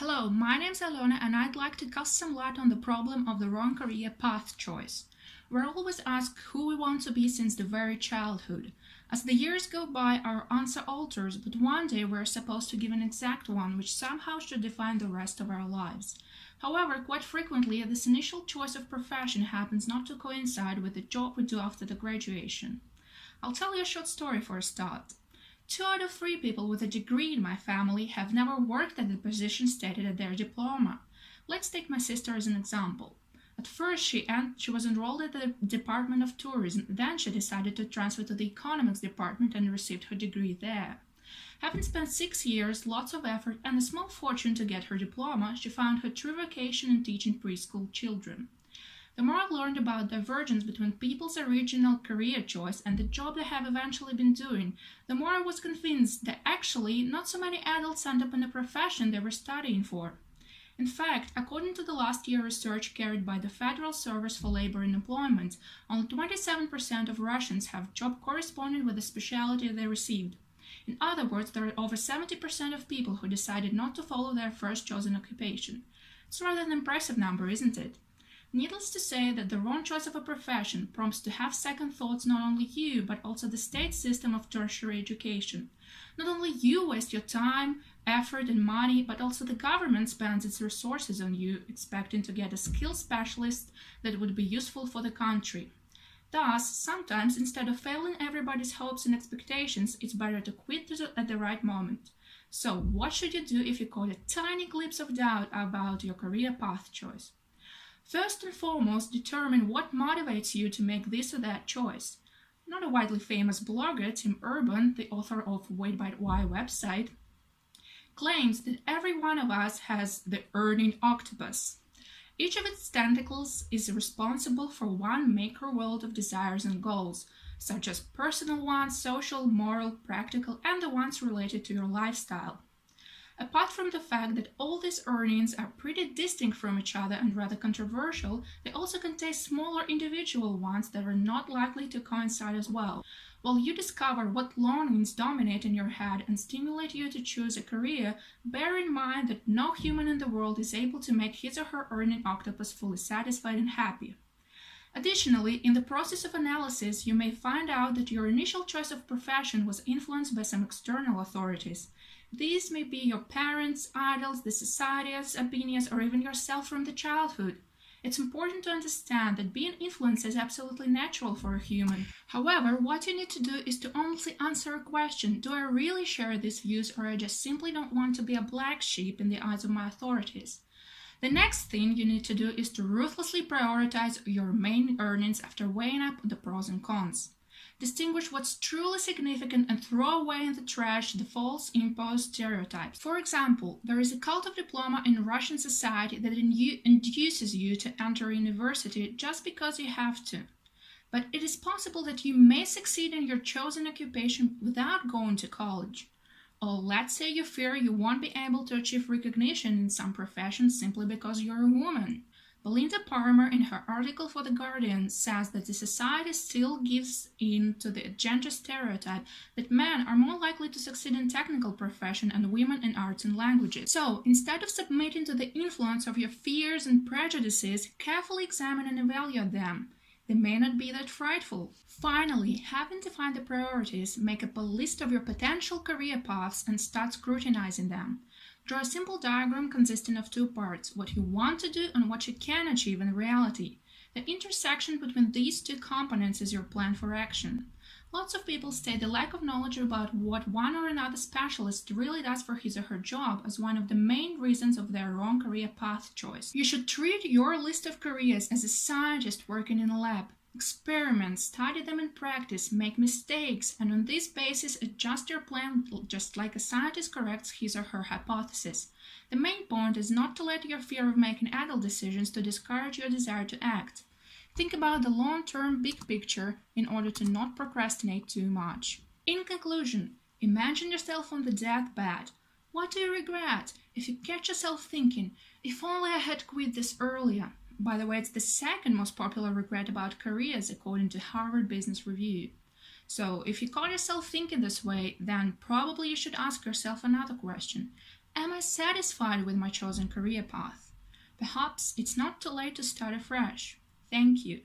Hello, my name's Alona and I'd like to cast some light on the problem of the wrong career path choice. We're always asked who we want to be since the very childhood. As the years go by, our answer alters, but one day we're supposed to give an exact one which somehow should define the rest of our lives. However, quite frequently, this initial choice of profession happens not to coincide with the job we do after the graduation. I'll tell you a short story for a start. 2 out of 3 people with a degree in my family have never worked at the position stated at their diploma. Let's take my sister as an example. At first, she was enrolled at the Department of Tourism, then she decided to transfer to the Economics Department and received her degree there. Having spent 6 years, lots of effort, and a small fortune to get her diploma, she found her true vocation in teaching preschool children. The more I learned about divergence between people's original career choice and the job they have eventually been doing, the more I was convinced that actually not so many adults end up in the profession they were studying for. In fact, according to the last year research carried by the Federal Service for Labor and Employment, only 27% of Russians have job corresponding with the specialty they received. In other words, there are over 70% of people who decided not to follow their first chosen occupation. It's rather an impressive number, isn't it? Needless to say that the wrong choice of a profession prompts to have second thoughts not only you, but also the state system of tertiary education. Not only you waste your time, effort, and money, but also the government spends its resources on you, expecting to get a skilled specialist that would be useful for the country. Thus, sometimes, instead of failing everybody's hopes and expectations, it's better to quit at the right moment. So, what should you do if you caught a tiny glimpse of doubt about your career path choice? First and foremost, determine what motivates you to make this or that choice. Not a widely famous blogger, Tim Urban, the author of Wait by Why website, claims that every one of us has the earning octopus. Each of its tentacles is responsible for one macro world of desires and goals, such as personal ones, social, moral, practical, and the ones related to your lifestyle. Apart from the fact that all these earnings are pretty distinct from each other and rather controversial, they also contain smaller individual ones that are not likely to coincide as well. While you discover what longings dominate in your head and stimulate you to choose a career, bear in mind that no human in the world is able to make his or her earning octopus fully satisfied and happy. Additionally, in the process of analysis, you may find out that your initial choice of profession was influenced by some external authorities. These may be your parents, idols, the society's opinions, or even yourself from the childhood. It's important to understand that being influenced is absolutely natural for a human. However, what you need to do is to honestly answer a question: do I really share these views, or I just simply don't want to be a black sheep in the eyes of my authorities? The next thing you need to do is to ruthlessly prioritize your main earnings after weighing up the pros and cons. Distinguish what's truly significant and throw away in the trash the false imposed stereotypes. For example, there is a cult of diploma in Russian society that induces you to enter university just because you have to. But it is possible that you may succeed in your chosen occupation without going to college. Or let's say you fear you won't be able to achieve recognition in some professions simply because you're a woman. Belinda Palmer, in her article for The Guardian, says that the society still gives in to the gender stereotype that men are more likely to succeed in technical professions and women in arts and languages. So, instead of submitting to the influence of your fears and prejudices, carefully examine and evaluate them. They may not be that frightful. Finally, having defined the priorities, make up a list of your potential career paths and start scrutinizing them. Draw a simple diagram consisting of 2 parts: what you want to do and what you can achieve in reality. The intersection between these 2 components is your plan for action. Lots of people state the lack of knowledge about what one or another specialist really does for his or her job as one of the main reasons of their wrong career path choice. You should treat your list of careers as a scientist working in a lab. Experiment, study them in practice, make mistakes, and on this basis adjust your plan just like a scientist corrects his or her hypothesis. The main point is not to let your fear of making adult decisions to discourage your desire to act. Think about the long-term big picture in order to not procrastinate too much. In conclusion, imagine yourself on the deathbed. What do you regret? If you catch yourself thinking, if only I had quit this earlier. By the way, it's the second most popular regret about careers according to Harvard Business Review. So if you caught yourself thinking this way, then probably you should ask yourself another question. Am I satisfied with my chosen career path? Perhaps it's not too late to start afresh. Thank you.